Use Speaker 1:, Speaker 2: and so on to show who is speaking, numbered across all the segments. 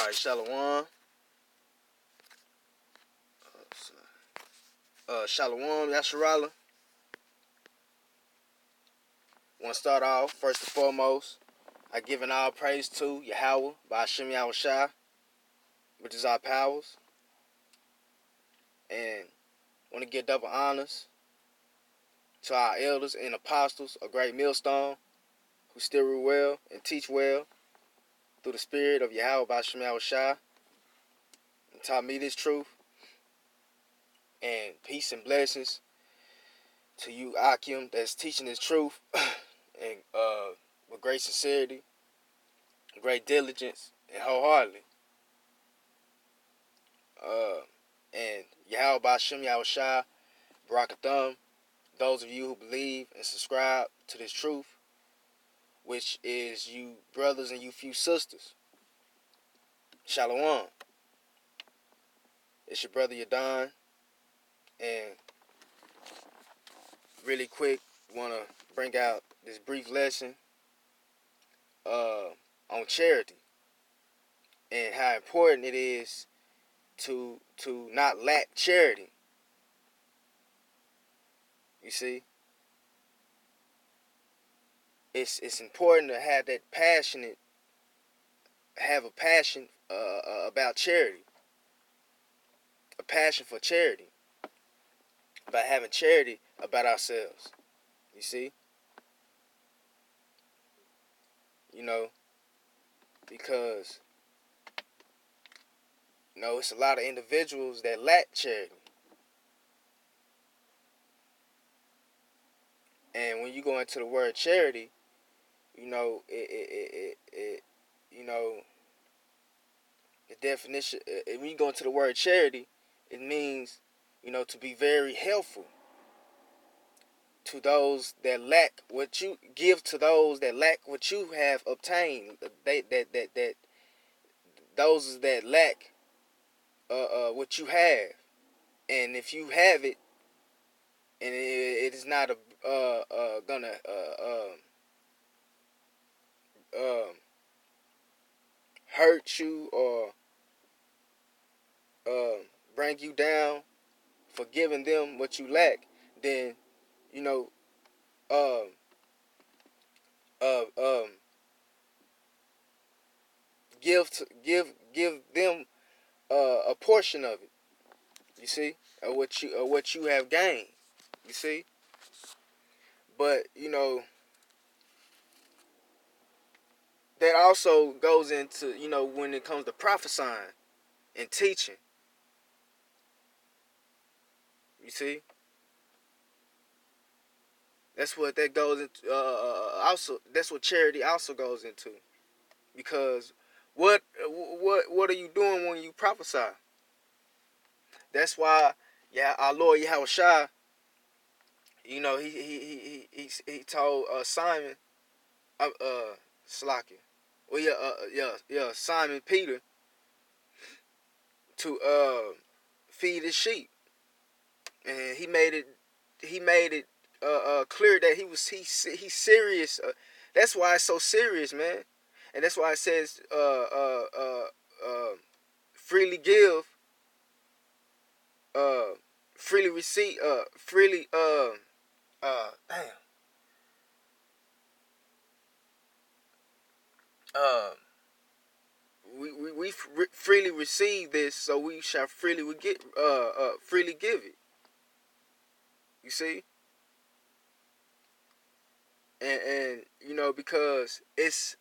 Speaker 1: Alright, Shalom. Shalom, Yasharala. Want to start off, first and foremost, I giving all praise to Yahweh by Hashem Yahushai, which is our powers. And want to give double honors to our elders and apostles, a great millstone, who still rule well and teach well through the spirit of Yahweh by Hashem Yahushai, and taught me this truth. And peace and blessings to you, Akim, that's teaching this truth and with great sincerity, great diligence, and wholeheartedly. And Yahweh Ba'Shem Yahushai, Barakathum, those of you who believe and subscribe to this truth, which is you brothers and you few sisters. Shalom. It's your brother Yadon, and really quick, want to bring out this brief lesson on charity and how important it is to not lack charity. You see, it's important to have that have a passion about charity, a passion for charity, about having charity about ourselves. You see, because it's a lot of individuals that lack charity. And when you go into the word charity, the definition, when you go into the word charity, it means, to be very helpful to those that lack what you give to those that lack what you have obtained. Those that lack what you have, and if you have it, and it is not gonna hurt you or bring you down for giving them what you lack, then give them a portion of it. You see, of what you have gained. You see, but that also goes into when it comes to prophesying and teaching. You see, that's what that goes into. Also, that's what charity also goes into, because what are you doing when you prophesy? That's why, our Lord Yahushua, he told Simon, Slacky, Simon Peter, to feed his sheep, and he made it clear that he's serious. That's why it's so serious, man, and that's why it says freely give, freely receive, freely we freely receive this, so we shall freely freely give it. You see, and because it's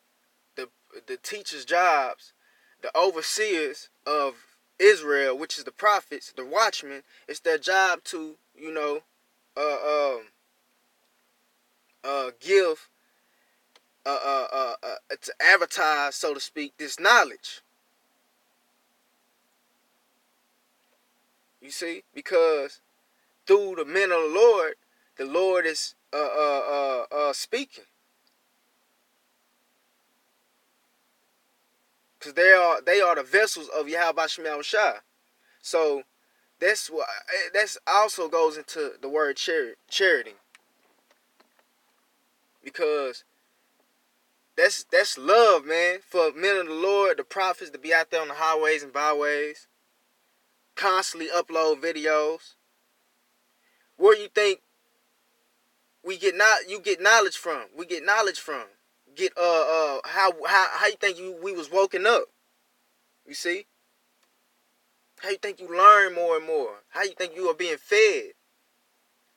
Speaker 1: the teachers' jobs, the overseers of Israel, which is the prophets, the watchmen. It's their job to give to advertise, so to speak, this knowledge. You see, because through the men of the Lord is speaking, because they are the vessels of Yahweh Ba'Shem Yahushai. So that's also goes into the word charity, because That's love, man. For men of the Lord, the prophets, to be out there on the highways and byways, constantly upload videos. Where you think you get knowledge from? We get knowledge from. Get how you think we was woken up? You see? How you think you learn more and more? How you think you are being fed?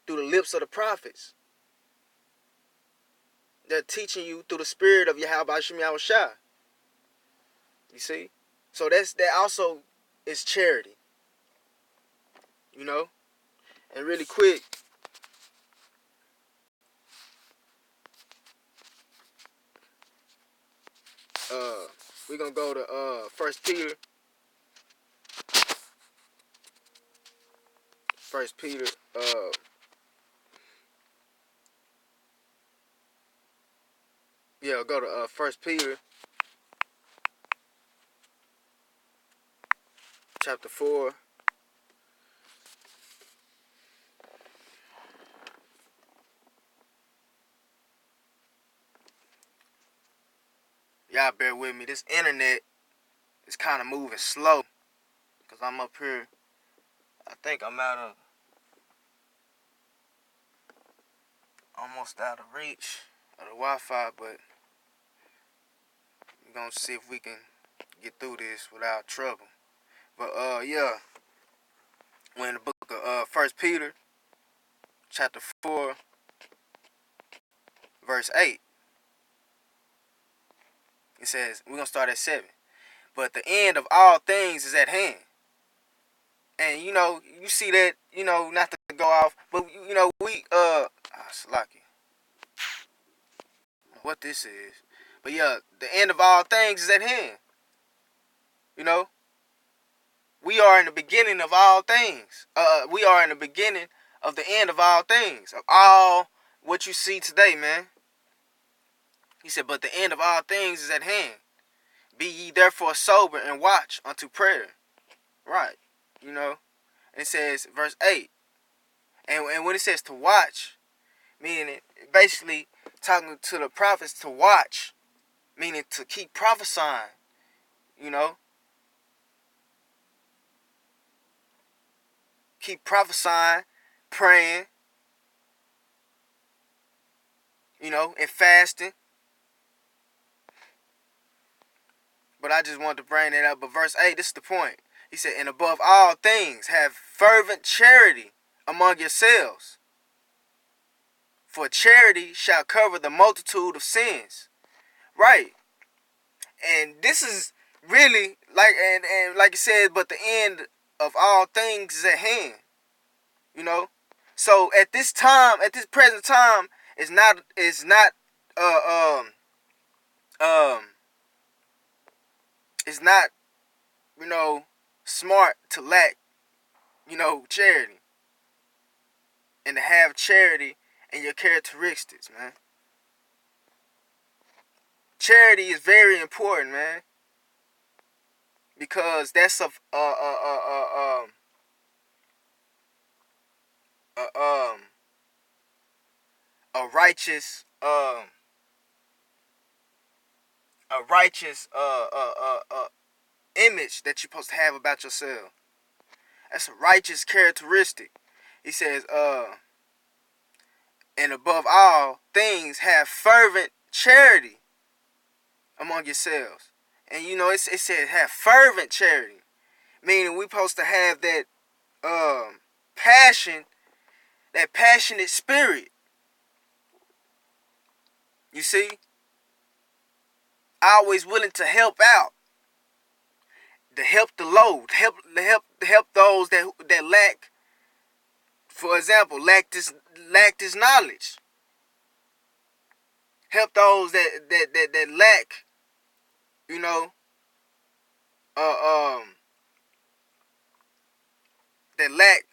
Speaker 1: Through the lips of the prophets. They're teaching you through the spirit of Yahweh Hashem Yahushua. You see? So that also is charity. You know? And really quick, we're gonna go to 1 Peter. 1 Peter, go to 1 Peter chapter 4. Y'all bear with me. This internet is kind of moving slow. Because I'm up here. I think I'm almost out of reach of the Wi-Fi. But we're going to see if we can get through this without trouble. But we're in the book of 1 Peter chapter 4 verse 8. It says, we're going to start at 7. But the end of all things is at hand. And, you see that, not to go off, but, we, Slaki. What this is. But, yeah, the end of all things is at hand. We are in the beginning of all things. We are in the beginning of the end of all things. Of all what you see today, man. He said, but the end of all things is at hand. Be ye therefore sober and watch unto prayer. Right. And it says, verse 8. And when it says to watch, meaning basically talking to the prophets to watch, meaning to keep prophesying, keep prophesying, praying, and fasting. But I just wanted to bring that up. But verse 8, this is the point. He said, and above all things, have fervent charity among yourselves. For charity shall cover the multitude of sins. Right. And this is really, and like you said, but the end of all things is at hand. So at this present time, it's not smart to lack, charity. And to have charity in your characteristics, man. Charity is very important, man. Because that's a righteous image that you're supposed to have about yourself. That's a righteous characteristic. He says, and above all things, have fervent charity among yourselves. And it says have fervent charity, meaning we supposed to have that passion, that passionate spirit. You see, always willing to help out, to help the low, to help those that lack. For example, lack this knowledge. Help those that lack, that lack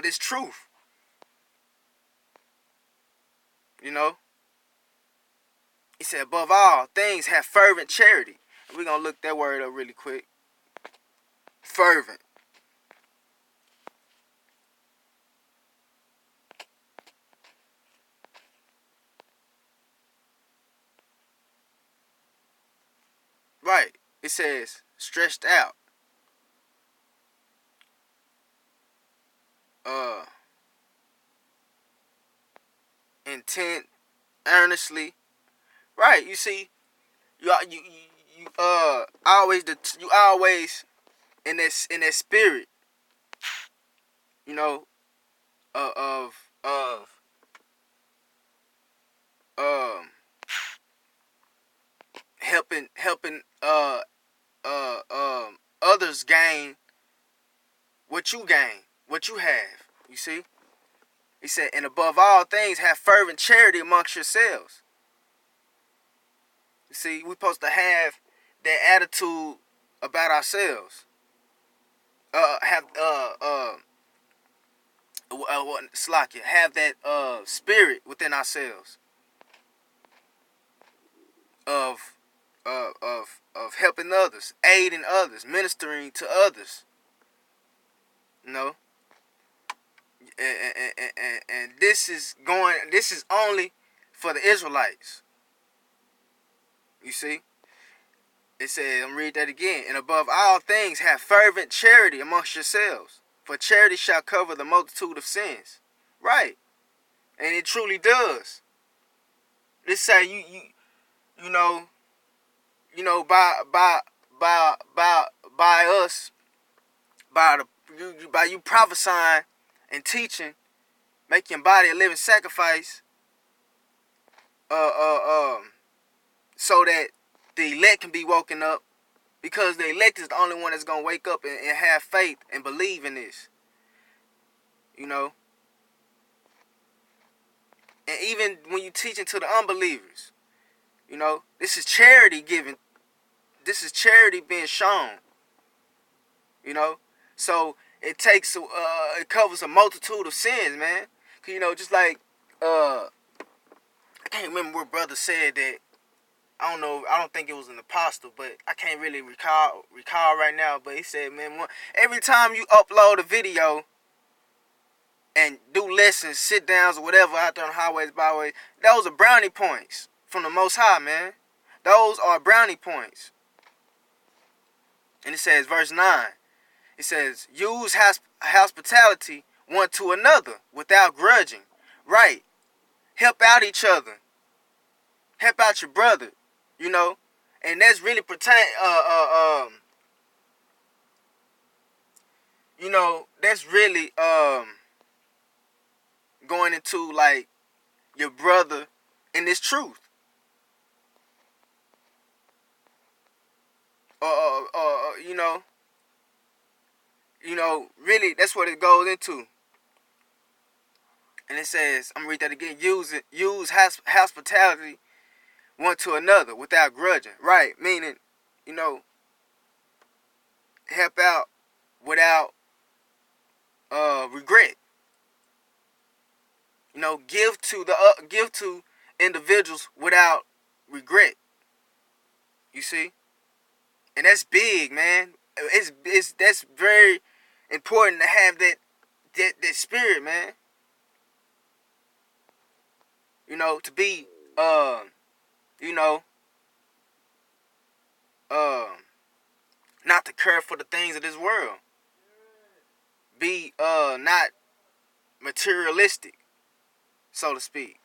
Speaker 1: this truth. He said, above all things, have fervent charity. And we're gonna look that word up really quick. Fervent. Right. It says stretched out. Uh, intent, earnestly. Right. You see, you always in that spirit, you know, of um helping others gain what you have. You see, he said, and above all things, have fervent charity amongst yourselves. You see, we're supposed to have that attitude about ourselves. Have Slakia, have that spirit within ourselves of of helping others, aiding others, ministering to others. You know, and this is only for the Israelites. You see, it says, I'm read that again. And above all things, have fervent charity amongst yourselves, for charity shall cover the multitude of sins. Right, and it truly does. This say you know by us, by you prophesying and teaching, making your body a living sacrifice, so that the elect can be woken up, because the elect is the only one that's gonna wake up and have faith and believe in this. You know, and even when you teaching to the unbelievers, you know, this is charity given. This is charity being shown. You know, so it covers a multitude of sins, man. You know, just like I can't remember what brother said that. I don't know. I don't think it was an apostle, but I can't really recall right now. But he said, man, every time you upload a video and do lessons, sit downs, or whatever out there on highways, byways, those are brownie points from the Most High, man. Those are brownie points. And it says, verse 9. It says, use hospitality one to another without grudging. Right. Help out each other. Help out your brother. You know. And that's really you know, that's really going into like your brother in this truth. You know, really, that's what it goes into. And it says, I'm gonna read that again. Use hospitality one to another without grudging. Right, meaning, you know, help out without regret. You know, give to individuals without regret. You see, and that's big, man. That's very important to have that spirit, man. You know, to be you know not to care for the things of this world. Be not materialistic, so to speak.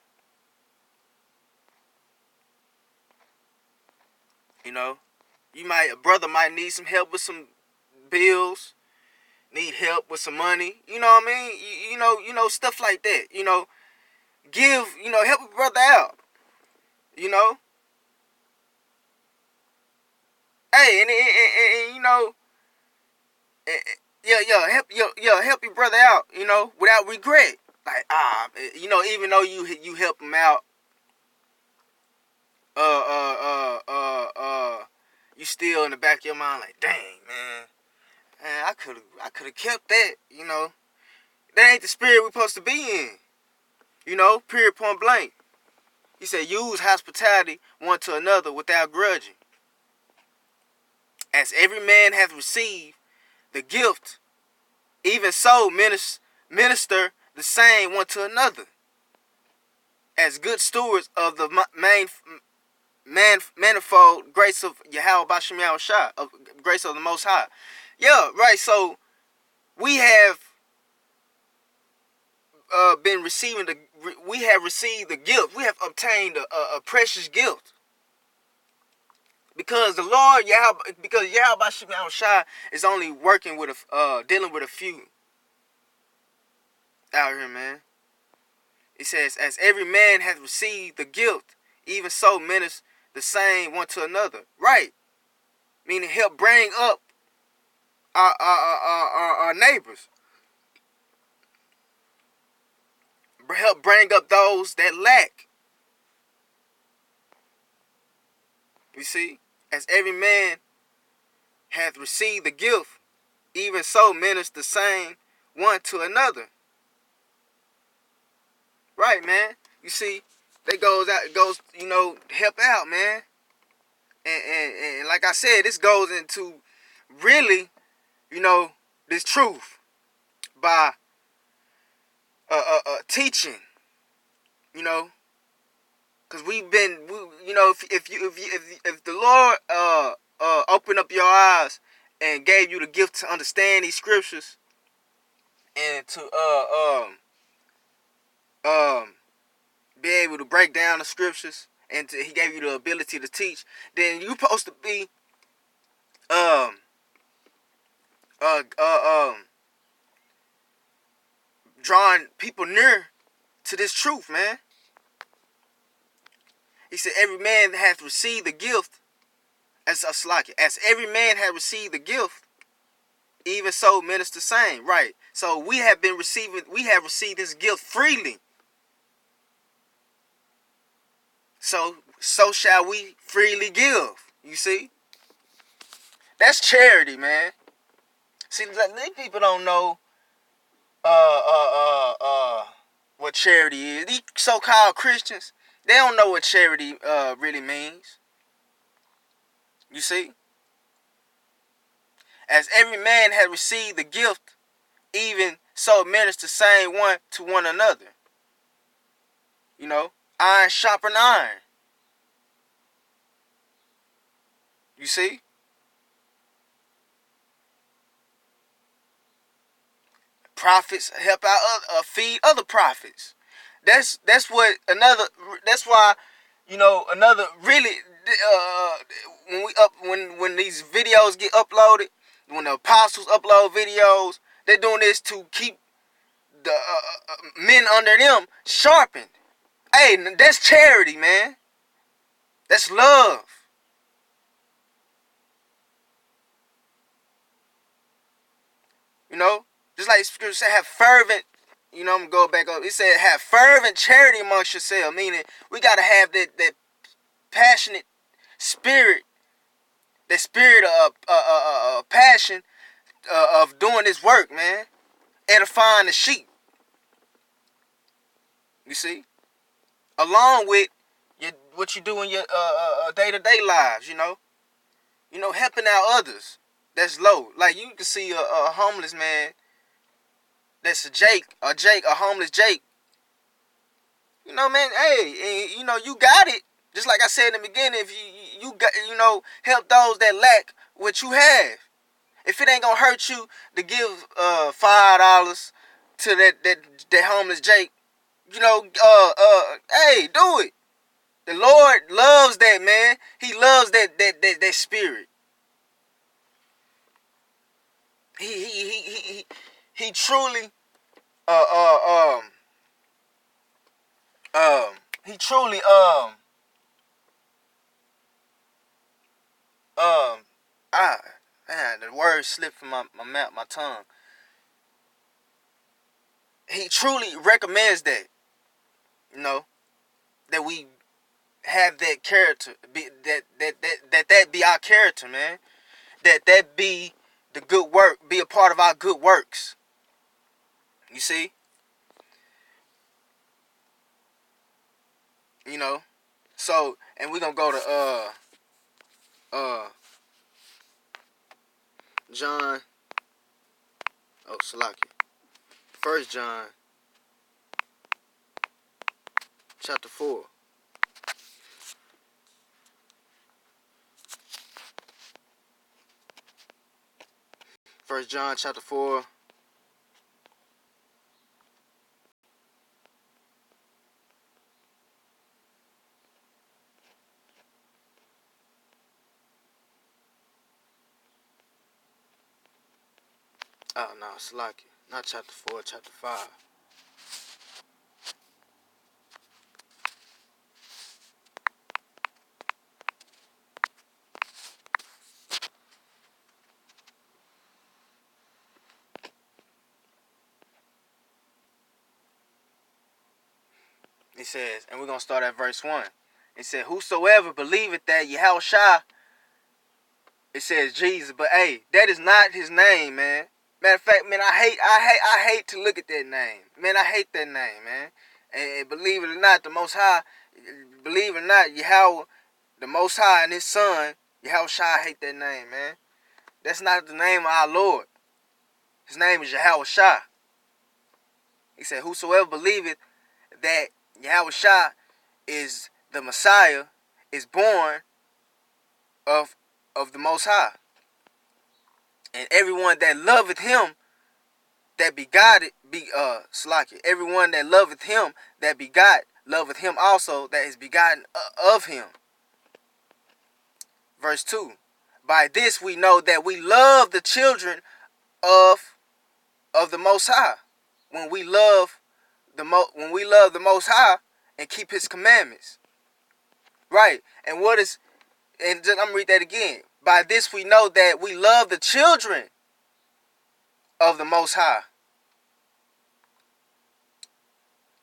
Speaker 1: You know, a brother might need some help with some bills, need help with some money. You know what I mean? You know stuff like that. You know, help a brother out. You know, hey, and you know, help your brother out. You know, without regret. Like you know, even though you help him out, you still in the back of your mind like, dang, man, I could have kept that. You know, that ain't the spirit we're supposed to be in. You know, period, point blank. He said, use hospitality one to another without grudging. As every man hath received the gift, even so minister the same one to another, as good stewards of the manifold grace of Yahweh Bashim Yahushua, of grace of the Most High. Yeah, right. So we have been receiving we have received the gift. We have obtained a precious gift. Because the Lord Yahweh, because Yahweh Bashim Yahushua is only working with dealing with a few out here, man. It says, as every man has received the gift, even so minister the same one to another. Right. Meaning help bring up our neighbors. Help bring up those that lack. You see? As every man hath received the gift, even so minister the same one to another. Right, man. You see, that goes, help out, man. And like I said, this goes into really, this truth by teaching, because if the Lord opened up your eyes and gave you the gift to understand these scriptures and to be able to break down the scriptures, and he gave you the ability to teach, then you're supposed to be drawing people near to this truth, man. He said, every man hath received the gift, as every man hath received the gift, even so minister the same. Right. So we have received this gift freely. So shall we freely give. You see? That's charity, man. See, these people don't know what charity is. These so-called Christians, they don't know what charity really means. You see? As every man had received the gift, even so minister the same one to one another. Iron sharpen iron. You see? Prophets help out feed other prophets. That's why another really when these videos get uploaded, when the apostles upload videos, they're doing this to keep the men under them sharpened. Hey, that's charity, man. That's love. Just like Scripture said, have fervent. I'm gonna go back up. It said, have fervent charity amongst yourselves, meaning we gotta have that passionate spirit, that spirit of passion of doing this work, man, edifying the sheep. You see, along with what you do in your day-to-day lives, helping out others that's low. Like you can see a homeless man. That's a homeless Jake. Man, hey, you got it. Just like I said in the beginning, if you got, help those that lack what you have. If it ain't gonna hurt you to give $5 to that homeless Jake, hey, do it. The Lord loves that, man. He loves that spirit. He truly he truly the words slipped from my tongue. He truly recommends that, that we have that character, that be our character, man. That be the good work, be a part of our good works. You see? So, and we're gonna go to John. Oh, Salaki. 1 John chapter 4. First John chapter 4. Oh no, it's lucky. Not chapter 4, chapter 5. It says, and we're gonna start at verse 1. It said, whosoever believeth that Yahushua, it says Jesus, but hey, that is not his name, man. Matter of fact, man, I hate to look at that name. Man, I hate that name, man. And believe it or not, the Most High, believe it or not, Yahweh, the Most High and his son, Yahushua, I hate that name, man. That's not the name of our Lord. His name is Yahushua. He said, whosoever believeth that Yahushua is the Messiah, is born of the Most High. And everyone that loveth him, that begot everyone that loveth him, that begot, loveth him also, that is begotten of him. Verse 2. By this we know that we love the children of the Most High. When we love the Most High and keep his commandments. Right. And what is, and I'm going to read that again. By this we know that we love the children of the Most High.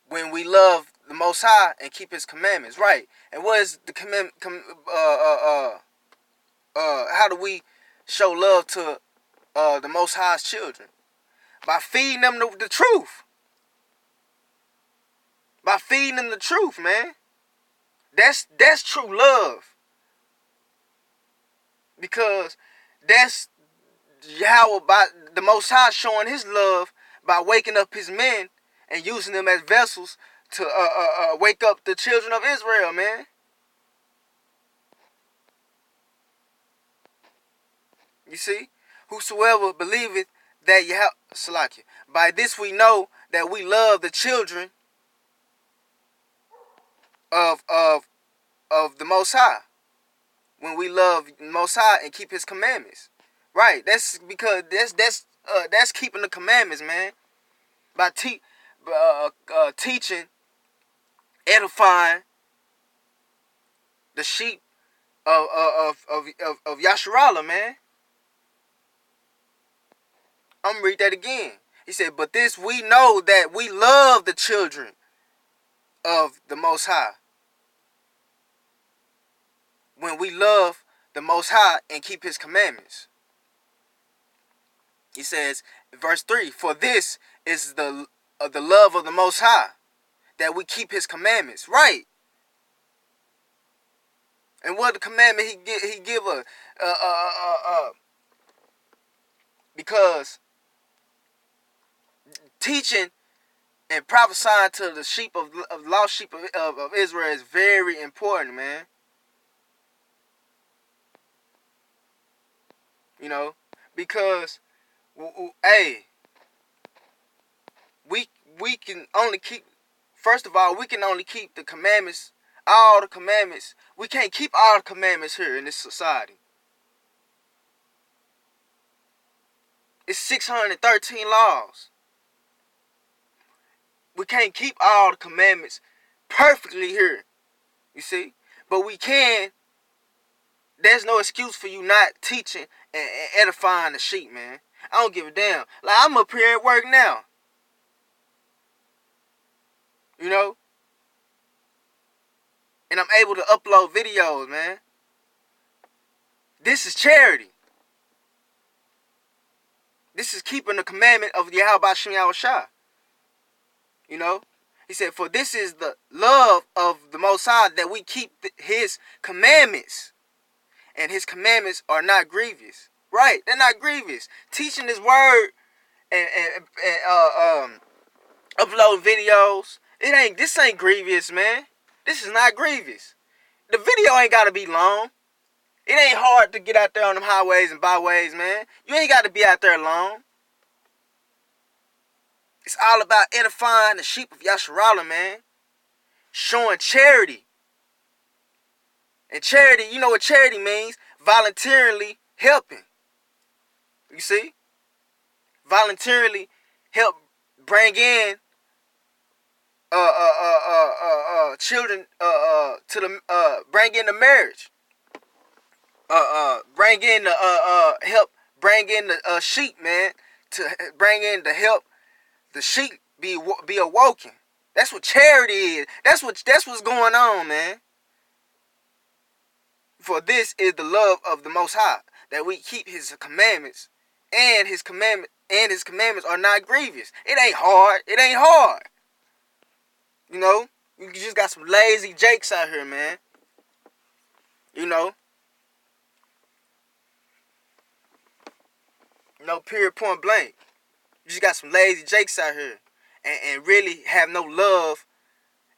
Speaker 1: When we love the Most High and keep his commandments. Right. And what is the how do we show love to the Most High's children? By feeding them the truth. By feeding them the truth, man. That's true love. Because that's Yahweh, by the Most High, showing his love by waking up his men and using them as vessels to wake up the children of Israel, man. You see? Whosoever believeth that Salakia. By this we know that we love the children of the Most High. When we love the Most High and keep his commandments. Right. That's because that's keeping the commandments, man. By teaching, edifying the sheep of Yasharallah, man. I'm gonna read that again. He said, but this we know that we love the children of the Most High. When we love the Most High and keep his commandments. He says, verse 3, for this is the love of the Most High, that we keep his commandments. Right. And what the commandment he give us? Because teaching and prophesying to the sheep of lost sheep of Israel is very important, man. You know, because hey, we can only keep, first of all, we can only keep the commandments, all the commandments. We can't keep all the commandments here in this society. It's 613 laws. We can't keep all the commandments perfectly here, you see? But we can. There's no excuse for you not teaching and edifying the sheep, man. I don't give a damn. Like, I'm up here at work now. You know? And I'm able to upload videos, man. This is charity. This is keeping the commandment of Yahweh Shem Yahushua. You know? He said, for this is the love of the Most High, that we keep his commandments. And his commandments are not grievous. Right, they're not grievous. Teaching his word and uploading videos. This ain't grievous, man. This is not grievous. The video ain't gotta be long. It ain't hard to get out there on them highways and byways, man. You ain't got to be out there alone. It's all about edifying the sheep of Yasharala, man. Showing charity. And charity, you know what charity means? Voluntarily helping. You see? Voluntarily help bring in children to the bring in the marriage. Bring in the help bring in the sheep, man, to bring in the help the sheep be awoken. That's what charity is. That's what's going on, man. For this is the love of the Most High, that we keep His commandments, and His commandments are not grievous. It ain't hard. It ain't hard. You know, you just got some lazy jakes out here, man. You know, period, point blank. You just got some lazy jakes out here, and really have no love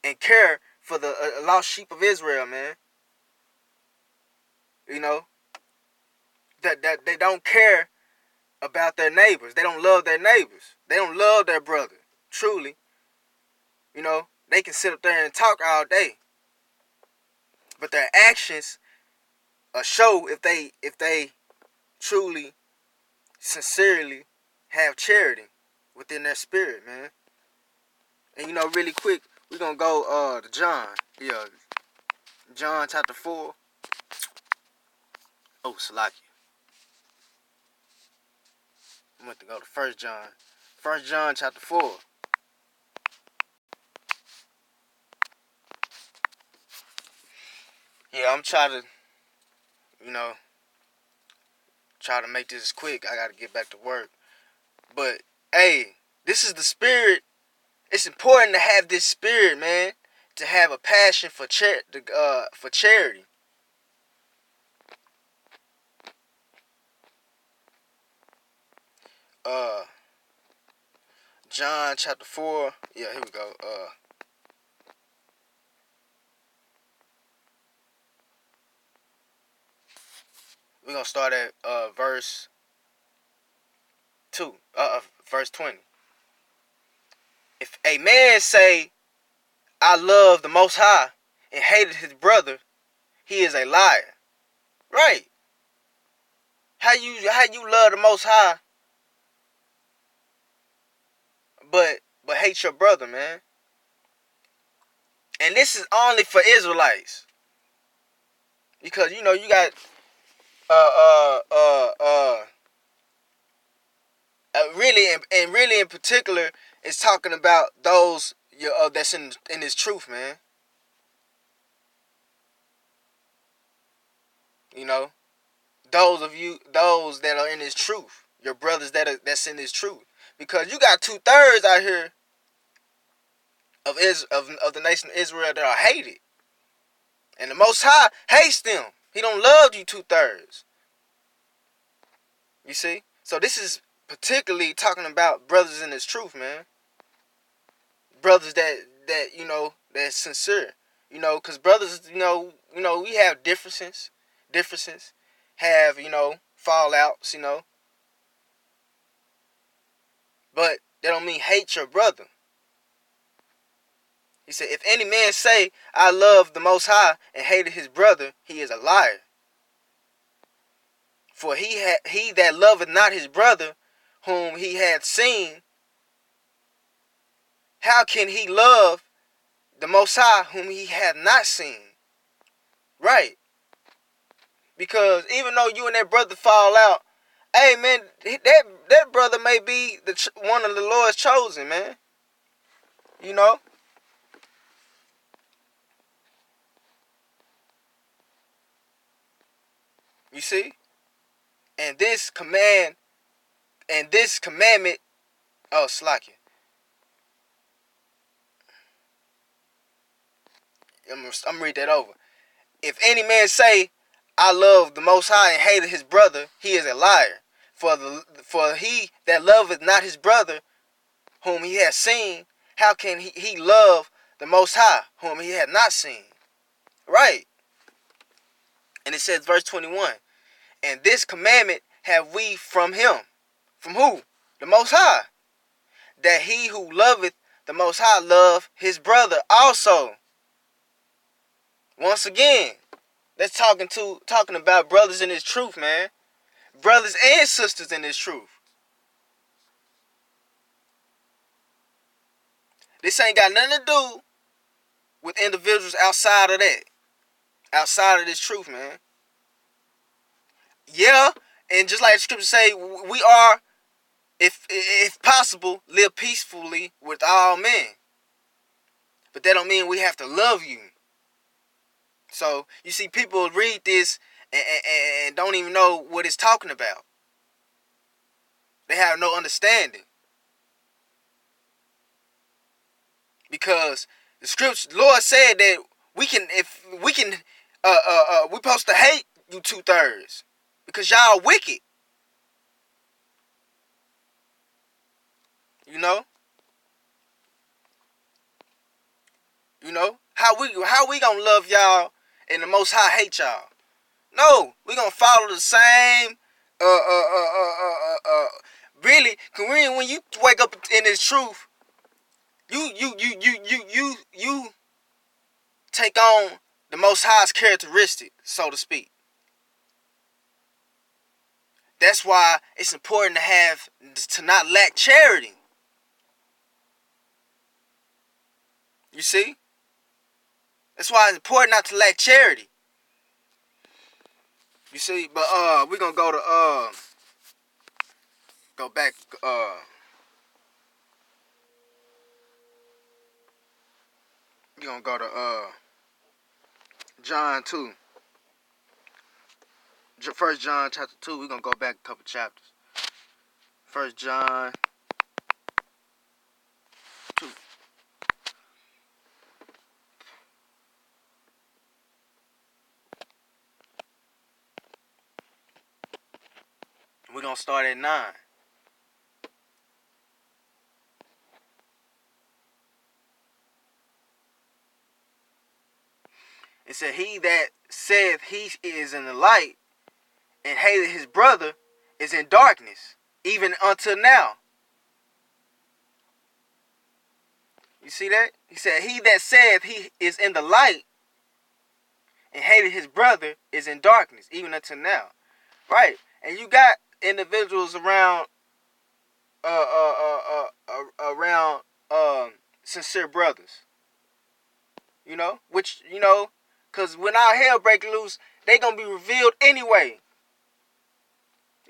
Speaker 1: and care for the lost sheep of Israel, man. You know, that they don't care about their neighbors. They don't love their neighbors. They don't love their brother. Truly, you know, they can sit up there and talk all day, but their actions show if they truly, sincerely have charity within their spirit, man. And you know, really quick, we're gonna go to John. Yeah, John chapter 4. Oh, Salaki. I'm going to go to 1 John. 1 John chapter 4. Yeah, I'm trying to, try to make this quick. I got to get back to work. But, hey, this is the spirit. It's important to have this spirit, man. To have a passion for charity. John chapter 4. Yeah, here we go. We're going to start at verse 2. Verse 20. If a man say, I love the Most High, and hated his brother, he is a liar. Right. How you love the Most High, but hate your brother, man? And this is only for Israelites, because you got really in particular, it's talking about those that's in this truth, man. You know, those that are in this truth, your brothers that's in this truth, because you got 2/3 out here of the nation of Israel that are hated, and the Most High hates them. He don't love you 2/3. You see, so this is particularly talking about brothers in this truth, man. Brothers that that's sincere. Because brothers, we have differences, have fallouts, but that don't mean hate your brother. He said, if any man say, I love the Most High, and hated his brother, he is a liar. For he that loveth not his brother, whom he hath seen, how can he love the Most High, whom he hath not seen? Right. Because even though you and that brother fall out, hey, man, that brother may be one of the Lord's chosen, man. You know? You see? And this commandment, oh, Slakia. I'm going to read that over. If any man say, I love the Most High, and hated his brother, he is a liar. For he that loveth not his brother, whom he has seen, how can he love the Most High, whom he had not seen? Right. And it says, verse 21, and this commandment have we from him. From who? The Most High. That he who loveth the Most High love his brother also. Once again, that's talking about brothers in this truth, man. Brothers and sisters in this truth. This ain't got nothing to do with individuals outside of that. Outside of this truth, man. Yeah, and just like the scriptures say, we are, if possible, live peacefully with all men. But that don't mean we have to love you. So, you see, people read this and don't even know what it's talking about. They have no understanding. Because the scripture, the Lord said that we supposed to hate you 2/3 because y'all wicked. You know? How we gonna love y'all and the Most High hate y'all? No, we gonna follow the same. Really, cause when you wake up in this truth, you take on the Most High's characteristic, so to speak. That's why it's important to not lack charity. You see? That's why it's important not to lack charity. You see? But we're gonna go back we're gonna go to John 2. First John chapter 2. We're gonna go back a couple chapters. First John 2. We're gonna start at 9. It said, he that saith he is in the light and hateth his brother is in darkness, even until now. You see that? He said, he that saith he is in the light and hated his brother is in darkness, even until now. Right? And you got individuals around sincere brothers. Which, because when our hell break loose, they gonna be revealed anyway.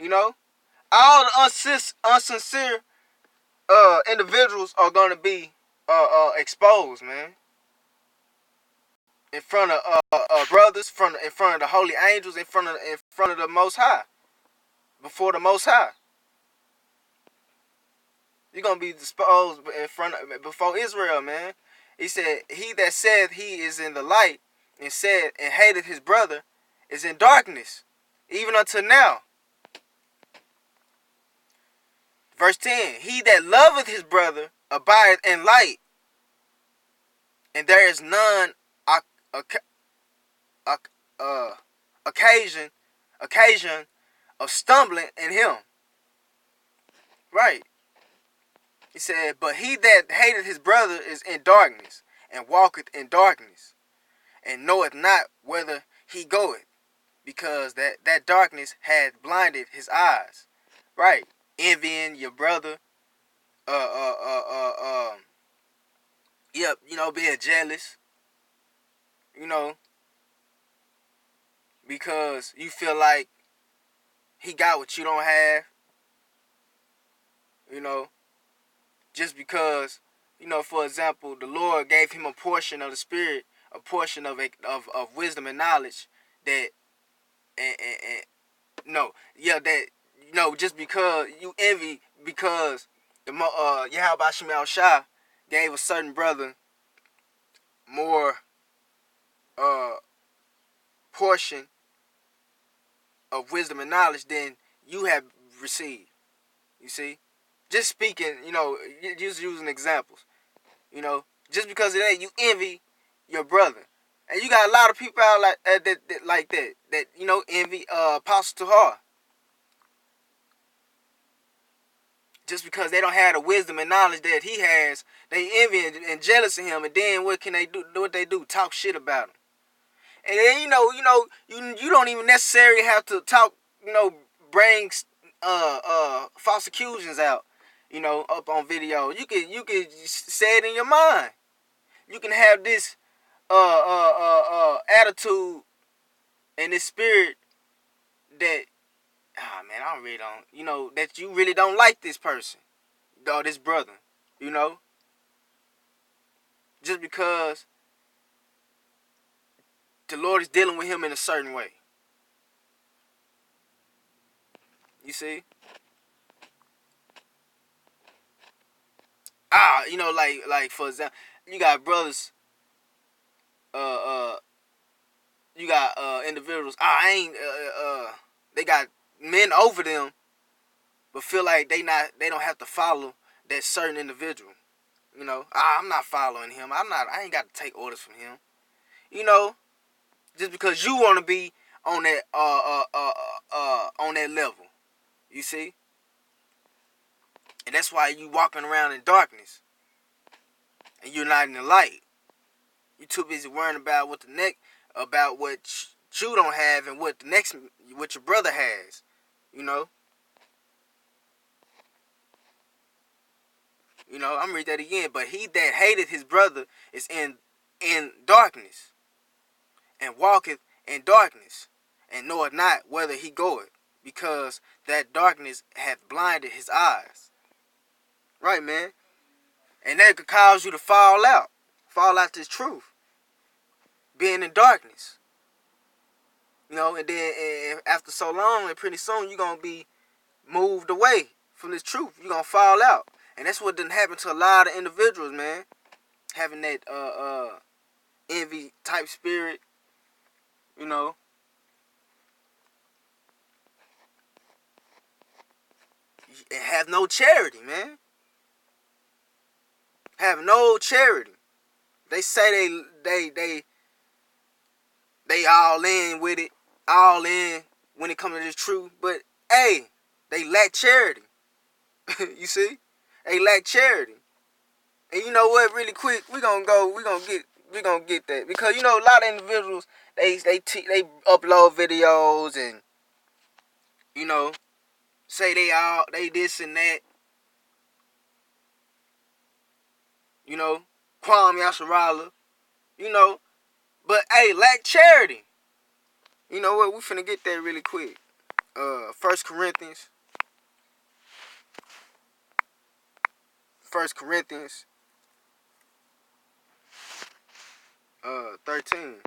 Speaker 1: All the unsincere individuals are gonna be exposed, man. In front of brothers, in front of the holy angels, in front of the Most High, before the Most High. You're gonna be exposed before Israel, man. He said, he that said he is in the light and hated his brother is in darkness, even until now. Verse 10, he that loveth his brother abideth in light, and there is none occasion of stumbling in him. Right. He said, but he that hateth his brother is in darkness, and walketh in darkness, and knoweth not whither he goeth, because that darkness had blinded his eyes. Right. Envying your brother, being jealous, because you feel like he got what you don't have, just because, for example, the Lord gave him a portion of the Spirit, a portion of wisdom and knowledge that, just because you envy, because Yahweh Shemel Shah gave a certain brother more portion of wisdom and knowledge than you have received. You see? Just speaking, just using examples. Just because of that, you envy your brother. And you got a lot of people out that envy Apostle Tahar just because they don't have the wisdom and knowledge that he has. They envy and jealous of him, and then what can they do? What they do? Talk shit about him. And then you don't even necessarily have to talk. Bring false accusations out. Up on video. You can say it in your mind. You can have this attitude and this spirit that, man, I really don't, that you really don't like this person or this brother, just because the Lord is dealing with him in a certain way. You see? Like for example, you got brothers, you got individuals. They got men over them, but feel like they don't have to follow that certain individual. I'm not following him. I ain't got to take orders from him. Just because you want to be on that on that level. You see? And that's why you walking around in darkness. And you're not in the light. You're too busy worrying about what you don't have and what your brother has. I'm read that again. But he that hateth his brother is in darkness, and walketh in darkness, and knoweth not whither he goeth, because that darkness hath blinded his eyes. Right, man? And that could cause you to fall out this truth, being in darkness. And then after so long, and pretty soon, you're going to be moved away from this truth. You're going to fall out. And that's what didn't happen to a lot of individuals, man. Having that envy type spirit, and have no charity, man. Have no charity. They say they all in with it, all in when it comes to this truth, but hey, they lack charity. You see? They lack charity. And you know what, really quick, we're gonna get that. Because a lot of individuals, they upload videos and say they this and that. Kwame Yasharala, but hey, lack charity. You know what, we finna get that really quick. 1 Corinthians 13.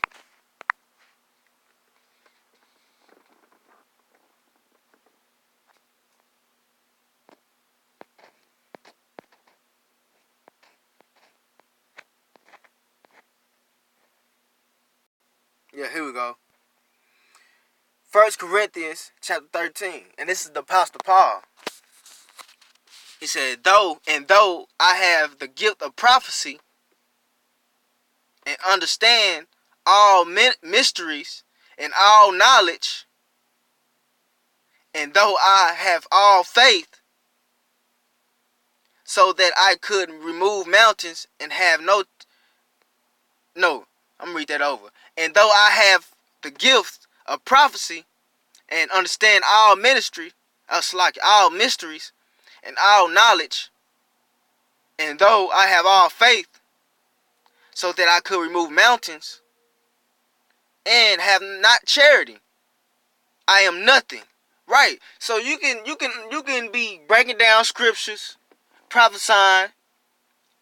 Speaker 1: Yeah, here we go. 1 Corinthians chapter 13. And this is the Apostle Paul. He said, though I have the gift of prophecy and understand all mysteries and all knowledge, and though I have all faith, so that I could remove mountains and have I'm gonna read that over. And though I have the gift of prophecy and understand all all mysteries and all knowledge, and though I have all faith, so that I could remove mountains, and have not charity, I am nothing. Right. So you can be breaking down scriptures, prophesying,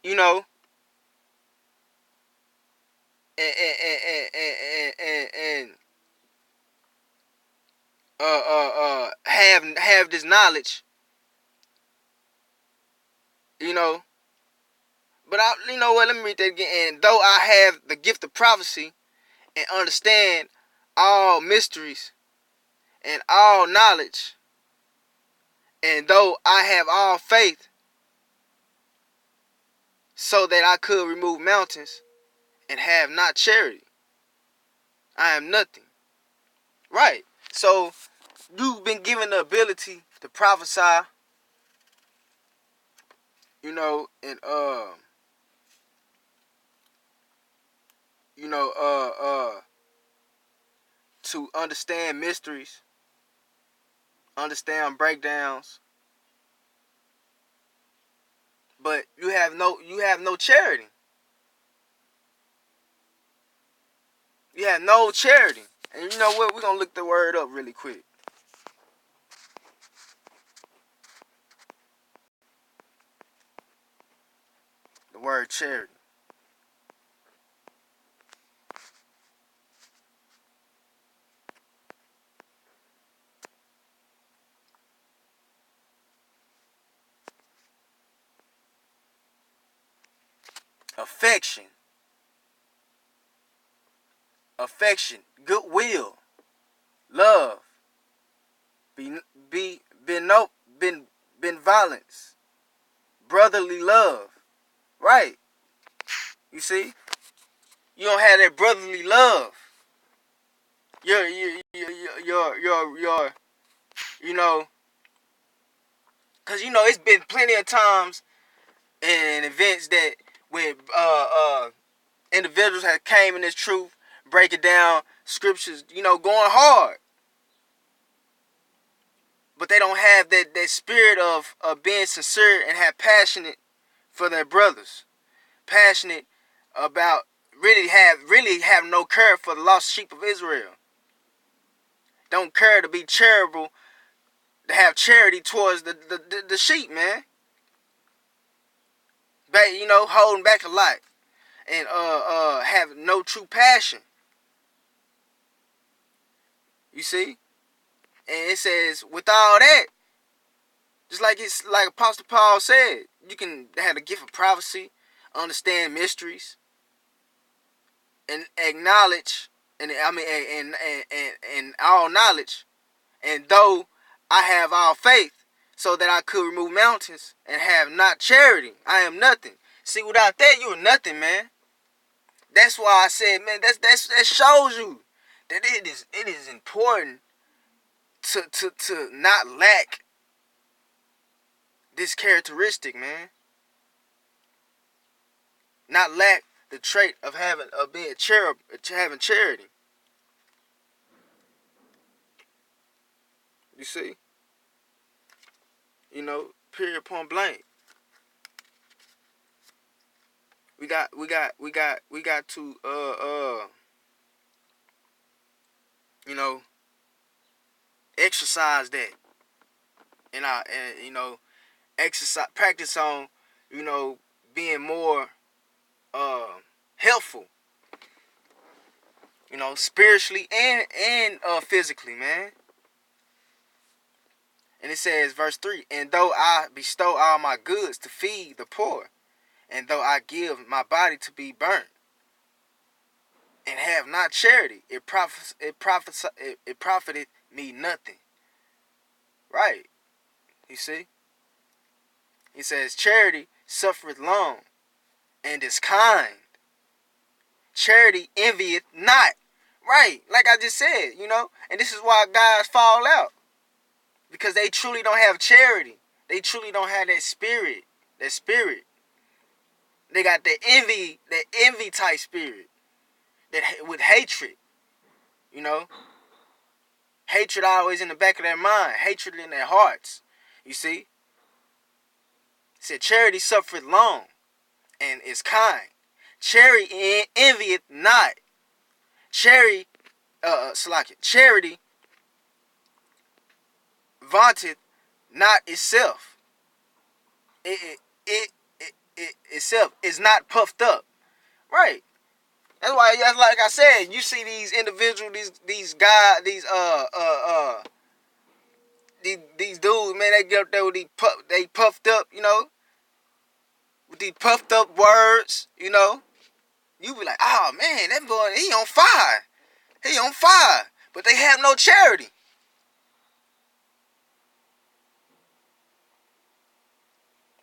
Speaker 1: and have this knowledge, But let me read that again. And though I have the gift of prophecy and understand all mysteries and all knowledge, and though I have all faith, so that I could remove mountains, and have not charity, I am nothing. Right. So you've been given the ability to prophesy, you know, and you know, to understand mysteries, understand breakdowns, but you have no charity. You have no charity. And you know what? We're gonna look the word up really quick. The word charity. Affection. Affection. Goodwill. Love. Be be been no been violence. Brotherly love. Right. You see? You don't have that brotherly love. Your you know, cause you know it's been plenty of times and events that when individuals have came in this truth, breaking down scriptures, you know, going hard, but they don't have that spirit of being sincere and have passionate for their brothers, passionate about really have no care for the lost sheep of Israel. Don't care to be charitable, to have charity towards the sheep, man. But you know, holding back a lot and have no true passion. You see? And it says, with all that, just like it's like Apostle Paul said, you can have the gift of prophecy, understand mysteries, and acknowledge, and I mean, and all knowledge. And though I have all faith, so that I could remove mountains, and have not charity, I am nothing. See, without that, you are nothing, man. That's why I said, man, that shows you that it is important to not lack this characteristic, man. Not lack the trait of being charitable, having charity. You see, you know, period, point blank. We got to you know, exercise that and you know, exercise, practice on, you know, being more helpful, you know, spiritually and physically, man. And it says, verse 3, and though I bestow all my goods to feed the poor, and though I give my body to be burnt, and have not charity, it profited me nothing. Right? You see? He says, charity suffereth long, and is kind. Charity envieth not. Right? Like I just said, you know? And this is why guys fall out. Because they truly don't have charity. They truly don't have that spirit. That spirit. They got that envy type spirit. That with hatred. You know? Hatred always in the back of their mind. Hatred in their hearts. You see? It said charity suffereth long and is kind. Charity envieth not. Charity vaunteth not itself. It itself is not puffed up. Right. That's why, like I said, you see these individuals, these guys, these dudes, man, they get up there with they puffed up, you know, with these puffed up words, you know. You be like, oh man, that boy, he on fire. He on fire. But they have no charity.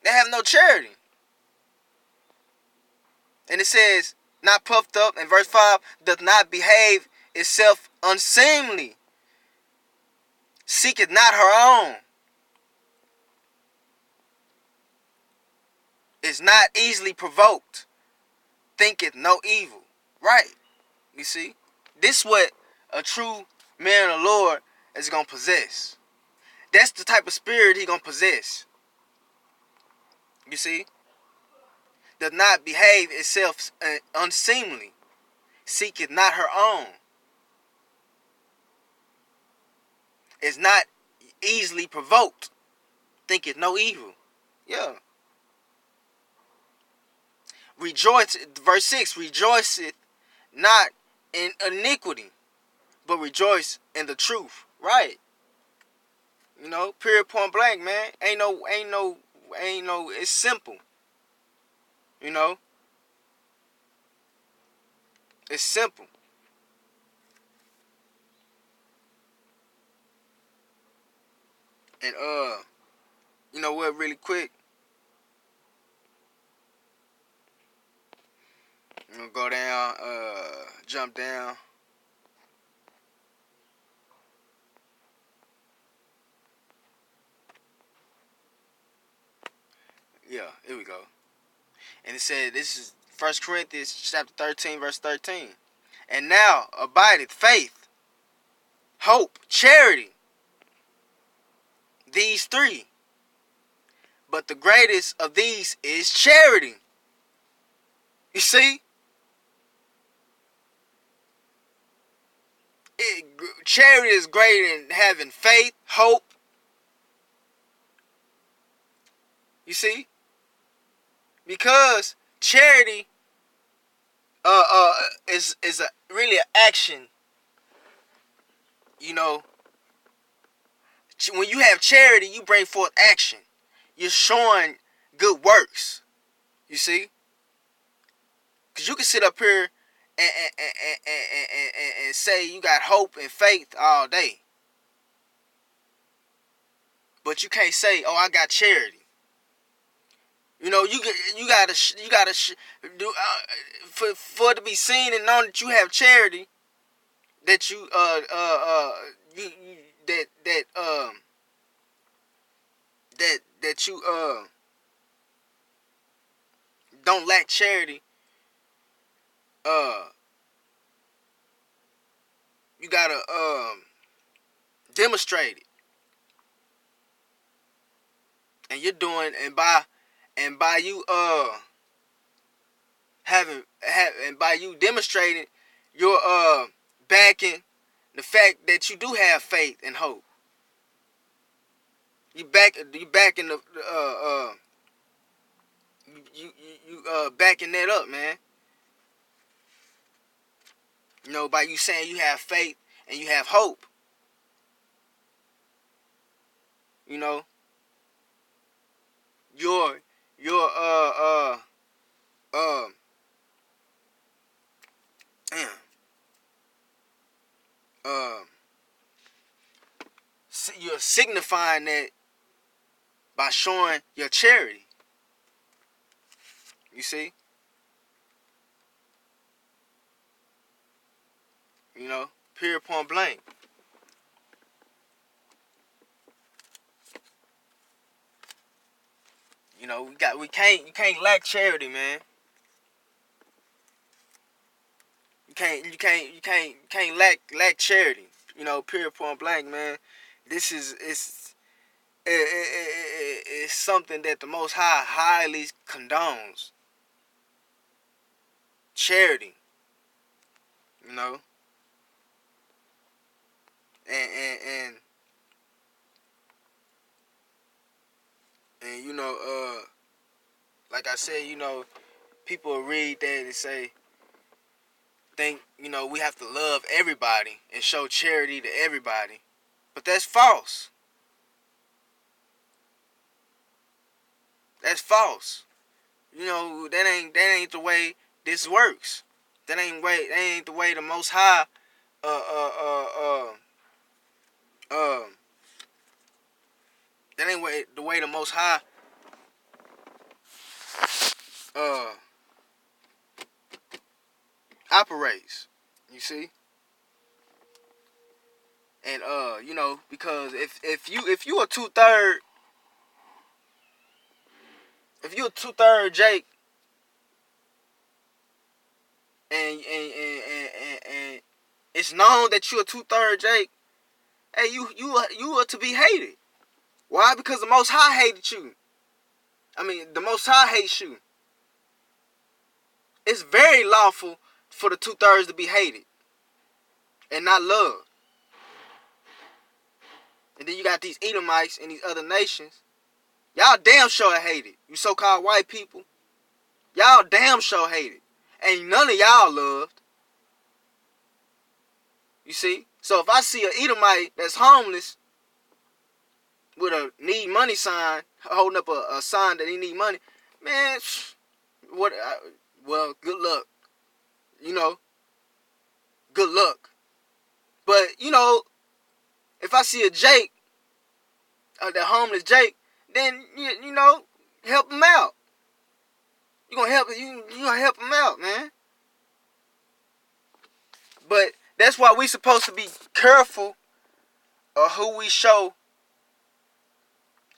Speaker 1: They have no charity. And it says, not puffed up, in verse 5, doth not behave itself unseemly, seeketh not her own, is not easily provoked, thinketh no evil. Right. You see? This what a true man of the Lord is going to possess. That's the type of spirit he going to possess. You see? Does not behave itself unseemly, seeketh not her own, is not easily provoked, thinketh no evil. Yeah. Rejoice, verse 6, rejoiceth not in iniquity, but rejoice in the truth. Right. You know, period, point blank, man. Ain't no, it's simple. You know? It's simple. And you know what, really quick, I'm gonna go down, jump down. Yeah, here we go. And it said, this is 1 Corinthians chapter 13, verse 13. And now abideth faith, hope, charity, these three. But the greatest of these is charity. You see? Charity is greater than having faith, hope. You see? Because charity is a really an action. You know, when you have charity, you bring forth action. You're showing good works. You see? Because you can sit up here and say you got hope and faith all day. But you can't say, oh, I got charity. You know, you gotta do for it to be seen and known that you have charity, that you you that that that you don't lack charity. You gotta demonstrate it, and you're doing, and by you and by you demonstrating your backing the fact that you do have faith and hope. You backing the backing that up, man. You know, by you saying you have faith and you have hope. You know, your uh damn uh you're signifying that by showing your charity. You see? You know, period, point blank. You know, you can't lack charity, man. You can't lack charity. You know, period, point blank, man. This is it's something that the Most High highly condones. Charity, you know, and you know, like I said, you know, people read that and think, you know, we have to love everybody and show charity to everybody, but that's false. That's false. You know, that ain't the way this works. That ain't the way the Most High uh uh uh uh that ain't the way the Most High uh operates. You see? And you know, because if you a 2/3, if you a 2/3 Jake, and it's known that you a 2/3 Jake, hey, you are to be hated. Why? Because the Most High hated you. I mean, the Most High hates you. It's very lawful for the 2/3 to be hated and not loved. And then you got these Edomites and these other nations. Y'all damn sure hated. You so-called white people. Y'all damn sure hated. Ain't none of y'all loved. You see? So if I see an Edomite that's homeless with a need money sign, holding up a sign that he need money, man, what? Well, good luck. You know, good luck. But you know, if I see a Jake, the homeless Jake, then you know, help him out. You gonna help him out, man. But that's why we supposed to be careful of who we show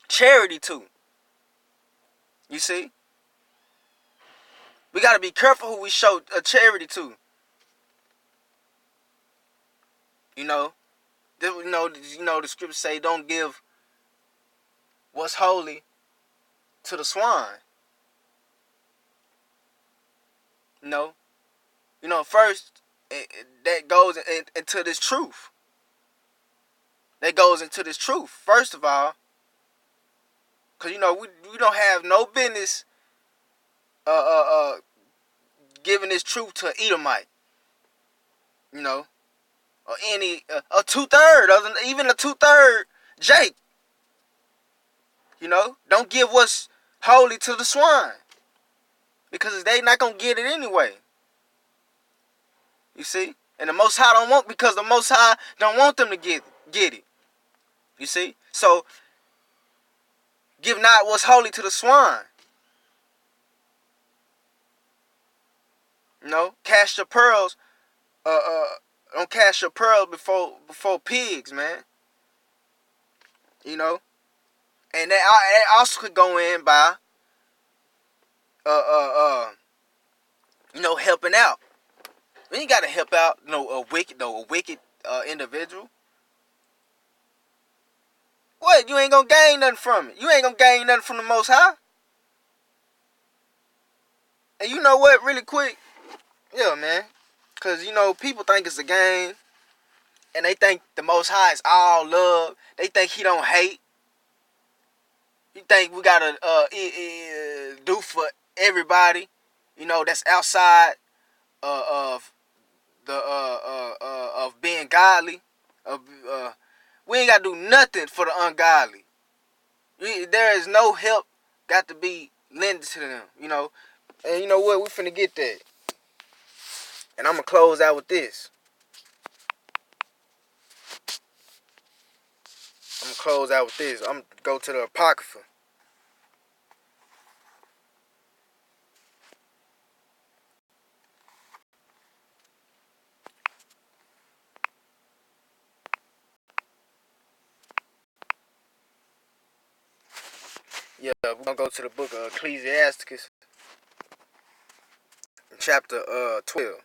Speaker 1: charity to. You see, we gotta be careful who we show a charity to. You know, the scriptures say, "Don't give what's holy to the swine." You know, first that goes into this truth. That goes into this truth. First of all, because you know we don't have no business giving this truth to an Edomite. You know, or any a 2/3, even a 2/3 Jake. You know, don't give what's holy to the swine, because they not gonna get it anyway. You see, and the Most High don't want, because the Most High don't want them to get it. You see, so give not what's holy to the swine. You know, cast your pearls. Don't cast your pearls before pigs, man. You know, and that also could go in by you know, helping out. We ain't gotta help out, you know, a wicked individual. What? You ain't gonna gain nothing from it. You ain't gonna gain nothing from the Most High. And you know what? Really quick, yeah, man. Cause you know people think it's a game, and they think the Most High is all love. They think He don't hate. You think we gotta do for everybody, you know, that's outside of the of being godly. We ain't gotta do nothing for the ungodly. There is no help got to be lended to them, you know. And you know what? We finna get that. And I'm gonna close out with this. I'm gonna go to the Apocrypha. Yeah, we're gonna go to the book of Ecclesiasticus, chapter 12.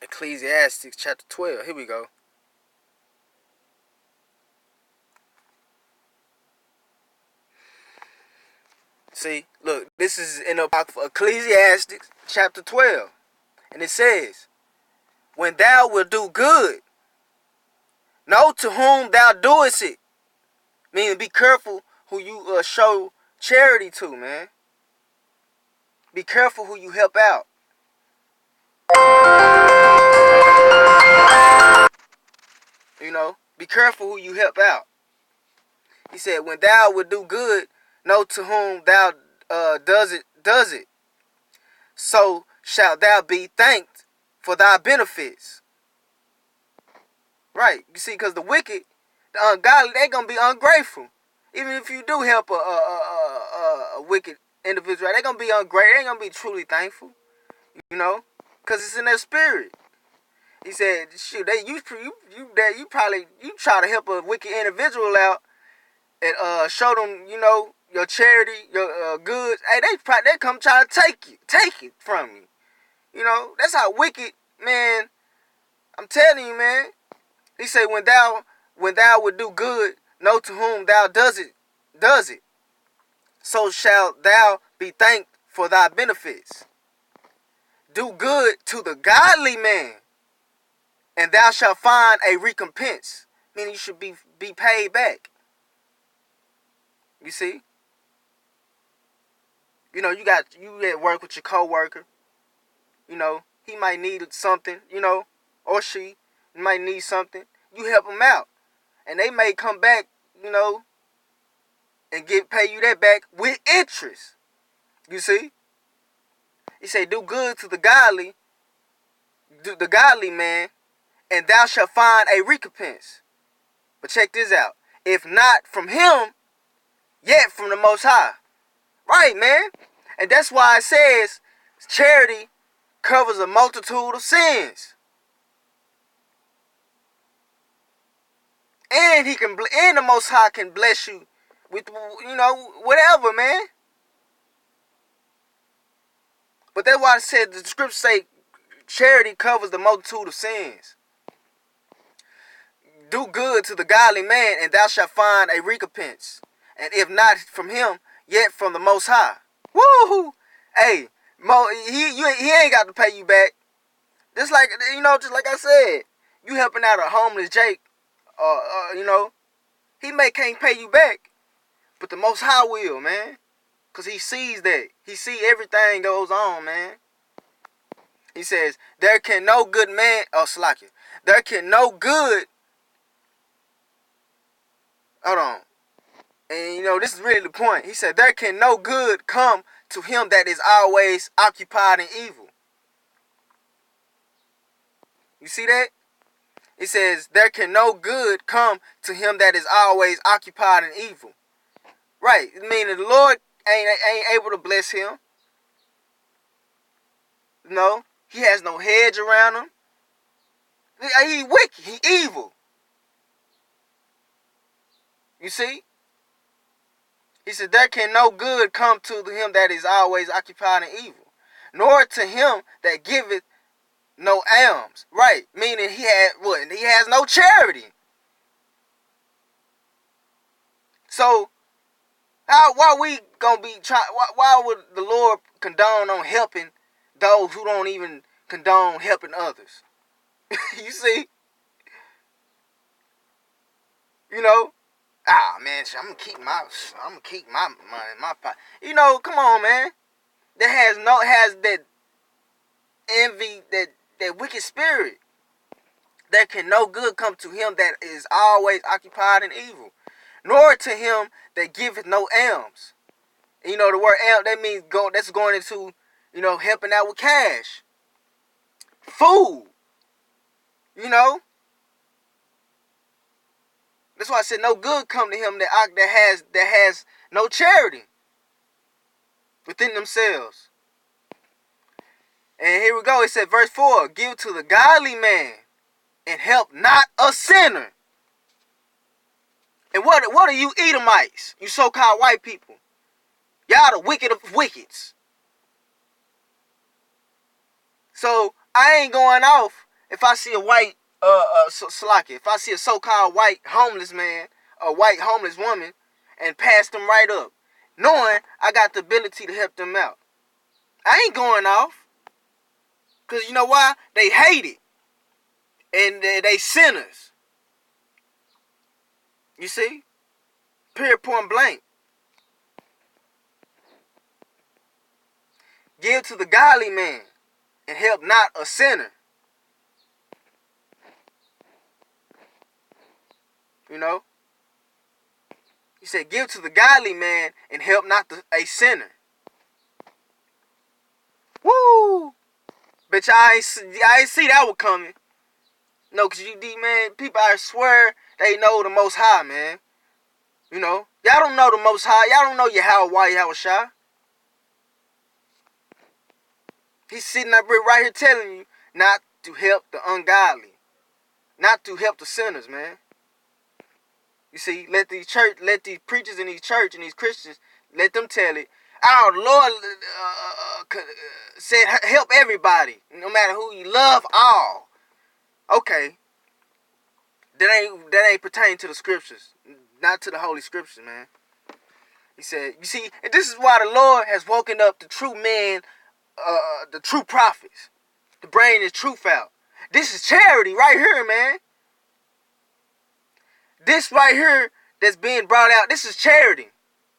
Speaker 1: Ecclesiastes chapter 12. Here we go. See, look, this is in the Apocrypha, Ecclesiastes chapter 12. And it says, when thou wilt do good, know to whom thou doest it. Meaning, be careful who you show charity to, man. Be careful who you help out. You know, be careful who you help out. He said, when thou wilt do good, know to whom thou does it. So shalt thou be thanked for thy benefits. Right. You see, because the wicked, the ungodly, they're going to be ungrateful. Even if you do help a wicked individual, they're going to be ungrateful. They ain't going to be truly thankful. You know, because it's in their spirit. He said, shoot, you try to help a wicked individual out and show them, you know, your charity, your goods. Hey, they come try to take it from you. You know, that's how wicked, man. I'm telling you, man. He said, when thou would do good, know to whom thou does it, so shalt thou be thanked for thy benefits. Do good to the godly man, and thou shalt find a recompense. Meaning you should be paid back. You see? You know, you at work with your coworker. You know, he might need something, you know, or she might need something. You help them out. And they may come back, you know, and pay you that back with interest. You see? He say, do good to the godly man, and thou shalt find a recompense. But check this out. If not from him, yet from the Most High. Right, man. And that's why it says charity covers a multitude of sins. And the Most High can bless you with, you know, whatever, man. But that's why I said the scriptures say charity covers the multitude of sins. Do good to the godly man, and thou shalt find a recompense. And if not from him, yet from the Most High. Woo! Hey, he ain't got to pay you back. Just like, you know, just like I said, you helping out a homeless Jake, you know, he can't pay you back, but the Most High will, man, because he sees that. He see everything goes on, man. He says, there can no good man, there can no good, hold on, and you know, this is really the point. He said, there can no good come to him that is always occupied in evil. You see that? It says, there can no good come to him that is always occupied in evil. Right. Meaning the Lord ain't able to bless him. No. He has no hedge around him. He wicked. He evil. You see? He said, there can no good come to him that is always occupied in evil, nor to him that giveth no alms. Right. Meaning he has no charity. So, why we gonna be trying? Why would the Lord condone on helping those who don't even condone helping others? You see? You know? Man, I'm gonna keep my money in my pocket. You know, come on, man. That has that envy, that wicked spirit. There can no good come to him that is always occupied in evil, nor to him that giveth no alms. And you know, the word alms, that means that's going into, you know, helping out with cash, food. You know, that's why I said no good come to him that has no charity within themselves. And here we go. It said, verse 4, give to the godly man and help not a sinner. And what are you Edomites, you so-called white people? Y'all the wicked of wickeds. So I ain't going off if I see a white if I see a so-called white homeless man, a white homeless woman, and pass them right up, knowing I got the ability to help them out. I ain't going off. Because you know why? They hate it. And they sinners. You see? Period, point blank. Give to the godly man and help not a sinner. You know? He said, give to the godly man and help not a sinner. Woo! Bet y'all I ain't see that one coming. No, cause man, people I swear they know the Most High, man. You know, y'all don't know the Most High. Y'all don't know Yahweh Shai. He's sitting up right here telling you not to help the ungodly, not to help the sinners, man. You see, let these preachers in these church and these Christians, let them tell it. Our Lord said help everybody, no matter who you love, all. Okay, that ain't pertaining to the scriptures, not to the holy scriptures, man. He said, you see, and this is why the Lord has woken up the true men, the true prophets, to bring His truth out. This is charity right here, man. This right here that's being brought out, this is charity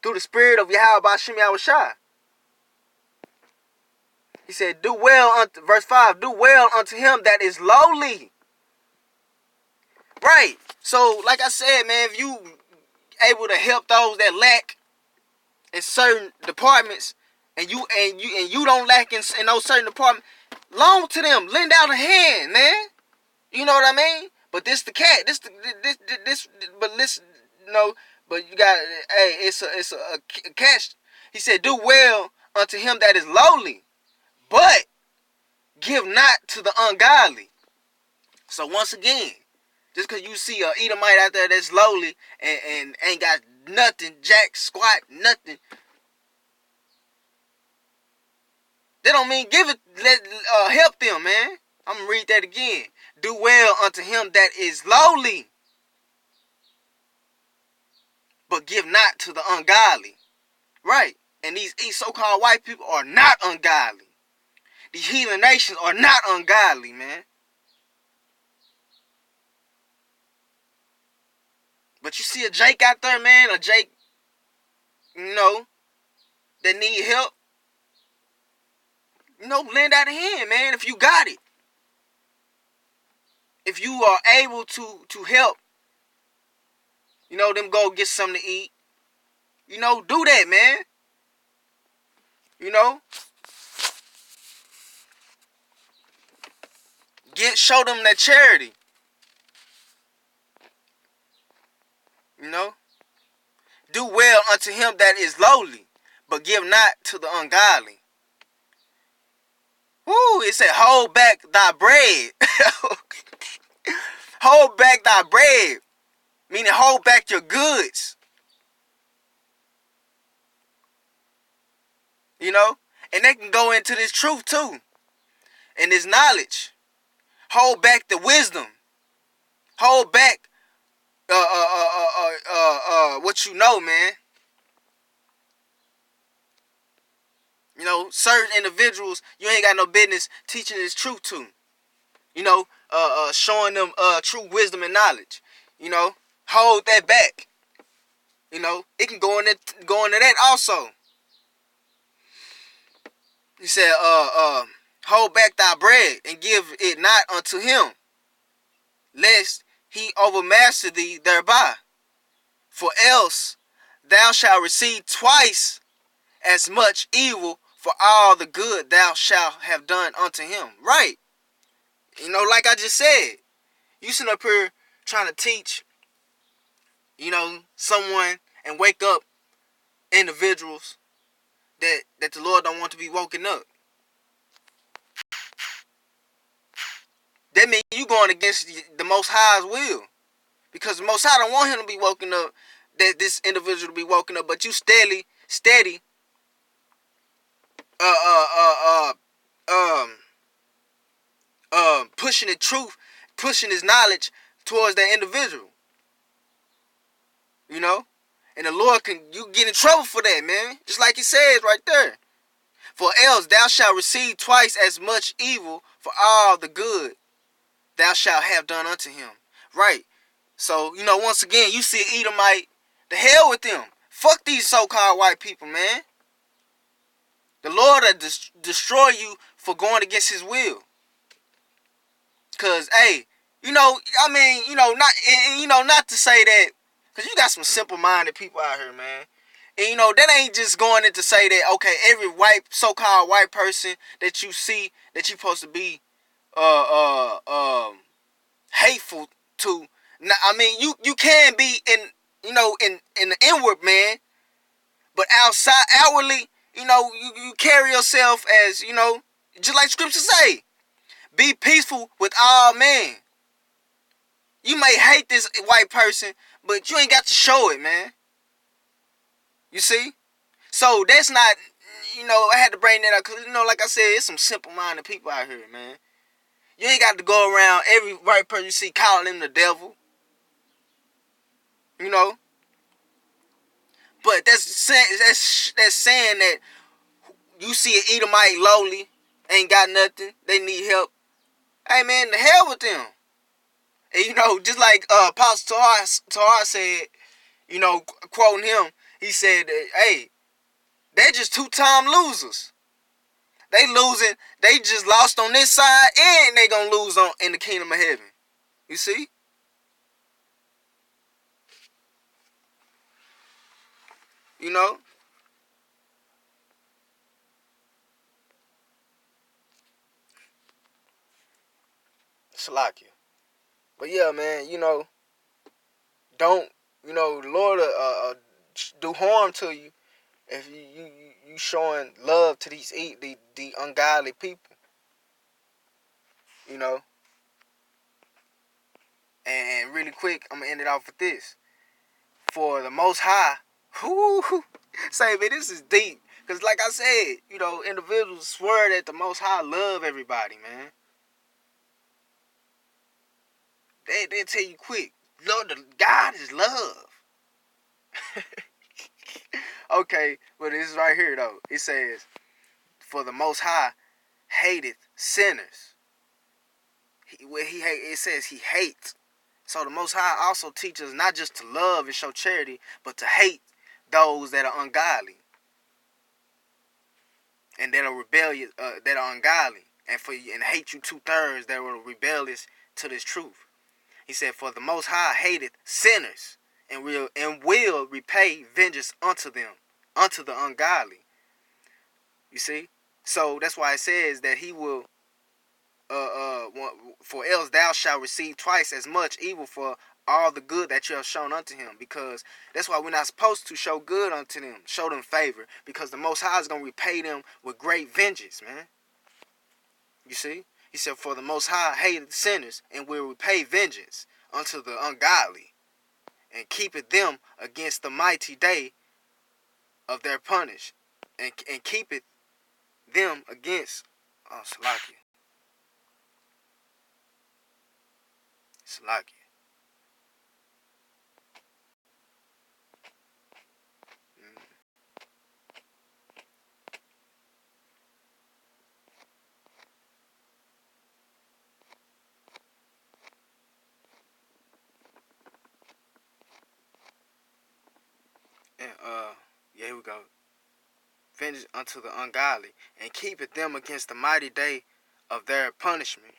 Speaker 1: through the spirit of Yahweh Bashim Yahushua. He said, do well unto, verse 5, do well unto him that is lowly. Right. So, like I said, man, if you able to help those that lack in certain departments, and you don't lack in those certain departments, loan to them, lend out a hand, man. You know what I mean? But this the cat, but listen, no, but you got, hey, it's a catch. He said, do well unto him that is lowly, but give not to the ungodly. So once again, just because you see a Edomite out there that's lowly and ain't got nothing, jack, squat, nothing, that don't mean give it, help them, man. I'm going to read that again. Do well unto him that is lowly, but give not to the ungodly. Right. And these so-called white people are not ungodly. These heathen nations are not ungodly, man. But you see a Jake out there, man, a Jake, you know, that need help, you know, lend out a hand, man, if you got it. If you are able to help, you know, them go get something to eat, you know, do that, man. You know, show them that charity. You know, do well unto him that is lowly, but give not to the ungodly. Woo, it said, hold back thy bread. Hold back thy bread, meaning hold back your goods. You know, and they can go into this truth too, and this knowledge. Hold back the wisdom. Hold back what you know, man. You know, certain individuals you ain't got no business teaching this truth to. You know, showing them true wisdom and knowledge. You know, hold that back. You know, it can go into that also. He said, hold back thy bread and give it not unto him, lest he overmaster thee thereby. For else thou shalt receive twice as much evil for all the good thou shalt have done unto him. Right. You know, like I just said, you sitting up here trying to teach, you know, someone and wake up individuals that the Lord don't want to be woken up. That means you going against the Most High's will. Because the Most High don't want him to be woken up, that this individual to be woken up, but you steady pushing the truth, pushing his knowledge towards that individual. You know? And the Lord you get in trouble for that, man. Just like he says right there. For else thou shalt receive twice as much evil for all the good thou shalt have done unto him. Right. So, you know, once again, you see Edomite, the hell with them. Fuck these so-called white people, man. The Lord will destroy you for going against his will. Because, hey, you know, I mean, not to say that, because you got some simple-minded people out here, man. And you know, that ain't just going in to say that, okay, every white, so-called white person that you see that you supposed to be hateful to. Now, I mean, you can be in, you know, in the inward man, but outwardly, you know, you carry yourself as, you know, just like scripture say, be peaceful with all men. You may hate this white person, but you ain't got to show it, man. You see? So that's not, you know, I had to bring that up because, you know, like I said, it's some simple-minded people out here, man. You ain't got to go around every white person you see calling him the devil. You know? But that's saying that you see an Edomite lowly, ain't got nothing, they need help. Hey, man, the hell with them. And, you know, just like Apostle Tahar said, you know, quoting him, he said, hey, they're just two-time losers. They losing, they just lost on this side, and they gonna lose on in the kingdom of heaven. You see? You know? Salakia. But yeah, man, you know, don't, you know, the Lord do harm to you if you showing love to the ungodly people. You know? And really quick, I'm gonna end it off with this. For the Most High, whoo, say, man, this is deep. Because like I said, you know, individuals swear that the Most High love everybody, man. They tell you quick, Lord, God is love. Okay, but this is right here, though. It says, for the Most High hateth sinners. It says he hates. So the Most High also teaches not just to love and show charity, but to hate those that are ungodly and that are rebellious, that are ungodly, and hate you 2/3 that were rebellious to this truth. He said, "For the Most High hateth sinners, and will repay vengeance unto them, unto the ungodly." You see, so that's why it says that he will. For else thou shalt receive twice as much evil for all the good that you have shown unto him. Because that's why we're not supposed to show good unto them, show them favor, because the Most High is going to repay them with great vengeance, man. You see? He said, for the Most High hated sinners and will repay vengeance unto the ungodly, and keepeth them against the mighty day of their punish, and keepeth them against Salakia. And yeah, here we go. Vengeance unto the ungodly, and keepeth them against the mighty day of their punishment.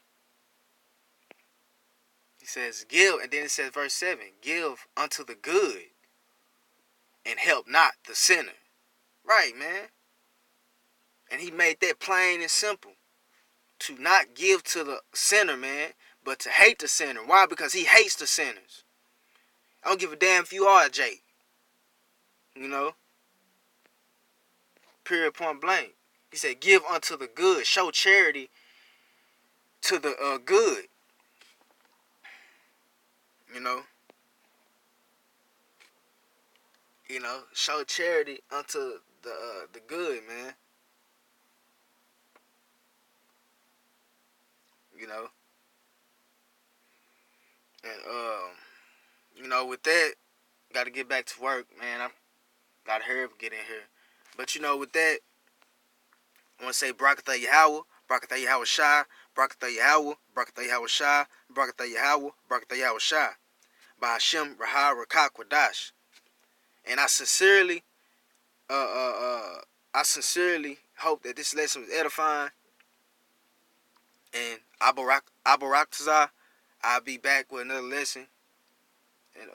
Speaker 1: He says, give, and then it says, verse 7, give unto the good, and help not the sinner. Right, man. And he made that plain and simple. To not give to the sinner, man, but to hate the sinner. Why? Because he hates the sinners. I don't give a damn if you are a Jake. You know? Period, point blank. He said, give unto the good. Show charity to the good. You know? Show charity unto the good, man. You know? And with that, got to get back to work, man. I got to hurry up and get in here. But with that, I want to say Barakatha Yahweh, Barakatha Yahweh Shai, Barakatha Yahweh, Barakatha Yahweh Shai, Barakatha Yahweh, Barakatha Yahweh Shai, by Hashem Rahah Rakak Wadash. And I sincerely hope that this lesson was edifying. And Abarak I'll be back with another lesson. And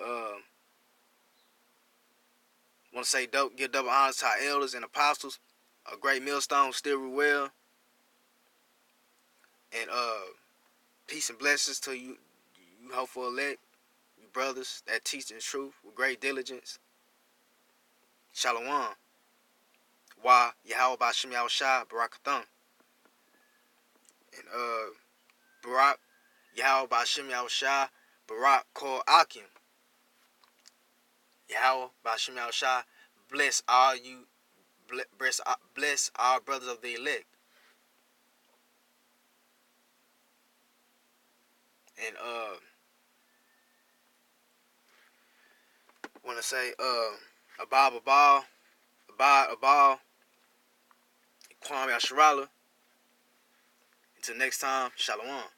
Speaker 1: Want to say give double honors to our elders and apostles. A great millstone still well. And peace and blessings to you hopeful elect, you brothers that teach the truth with great diligence. Shalom. Wa Yahweh Bashim Yahushua Barakatham. And Barak Yahweh Bashim Yahushua Barak Kor Akim. Yahweh Bashim Yahushua bless all you, bless our brothers of the elect. And want to say Abab, Kwame Asharala. Until next time, Shalom.